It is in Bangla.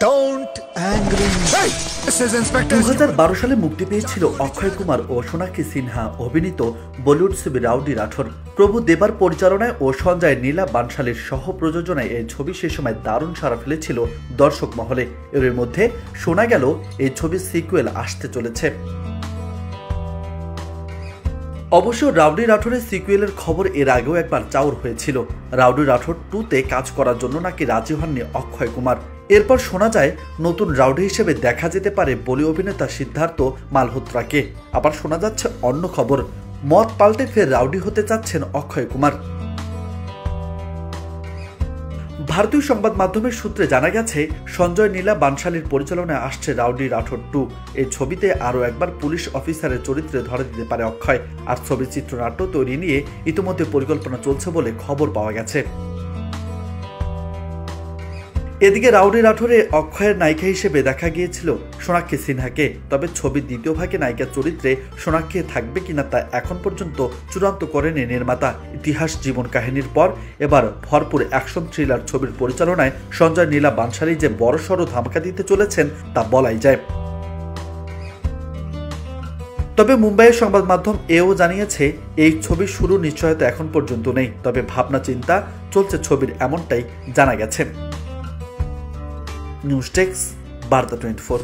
2012 সালে মুক্তি পেয়েছিল অক্ষয় কুমার ও সোনাক্ষী সিনহা অভিনীত বলিউড ছবি রাউডি রাঠোর। প্রভু দেবার পরিচালনায় ও সঞ্জয় নীলা বানশালীর সহ প্রযোজনায় এই ছবি সে সময় দারুণ সাড়া ফেলেছিল দর্শক মহলে। এর মধ্যে শোনা গেল এই ছবির সিকুয়েল আসতে চলেছে। অবশ্য রাউডি রাঠোরের সিকুয়েলের খবর এর আগেও একবার চাউর হয়েছিল। রাউডি রাঠোর 2-তে কাজ করার জন্য নাকি রাজি হননি অক্ষয় কুমার। এরপর শোনা যায় নতুন রাউডি হিসেবে দেখা যেতে পারে বলি অভিনেতা সিদ্ধার্থ মালহোত্রাকে। আবার শোনা যাচ্ছে অন্য খবর, মত পাল্টে ফের রাউডি হতে চাচ্ছেন অক্ষয় কুমার। ভারতীয় সংবাদ মাধ্যমের সূত্রে জানা গেছে সঞ্জয় নীলা বানশালীর পরিচালনায় আসছে রাউডি রাঠোর 2। এই ছবিতে আরও একবার পুলিশ অফিসারের চরিত্রে ধরা দিতে পারে অক্ষয়। আর ছবির চিত্রনাট্য তৈরি নিয়ে ইতিমধ্যে পরিকল্পনা চলছে বলে খবর পাওয়া গেছে। এদিকে রাউডি রাঠোরে অক্ষয়ের নায়িকা হিসেবে দেখা গিয়েছিল সোনাক্ষী সিনহাকে। তবে ছবির দ্বিতীয় ভাগে নায়িকার চরিত্রে সোনাক্ষী থাকবে কিনা তা এখন পর্যন্ত চূড়ান্ত করেনি নির্মাতা। ইতিহাস জীবন কাহিনীর পর এবার ভরপুর অ্যাকশন থ্রিলার ছবির পরিচালনায় সঞ্জয় নীলা বানশালী যে বড়সড় ধামাকা দিতে চলেছেন তা বলাই যায়। তবে মুম্বাইয়ের সংবাদ মাধ্যম এও জানিয়েছে এই ছবির শুরু নিশ্চয়তা এখন পর্যন্ত নেই, তবে ভাবনা চিন্তা চলছে ছবির, এমনটাই জানা গেছে। নিউজ ডেস্ক, বার্তা 24।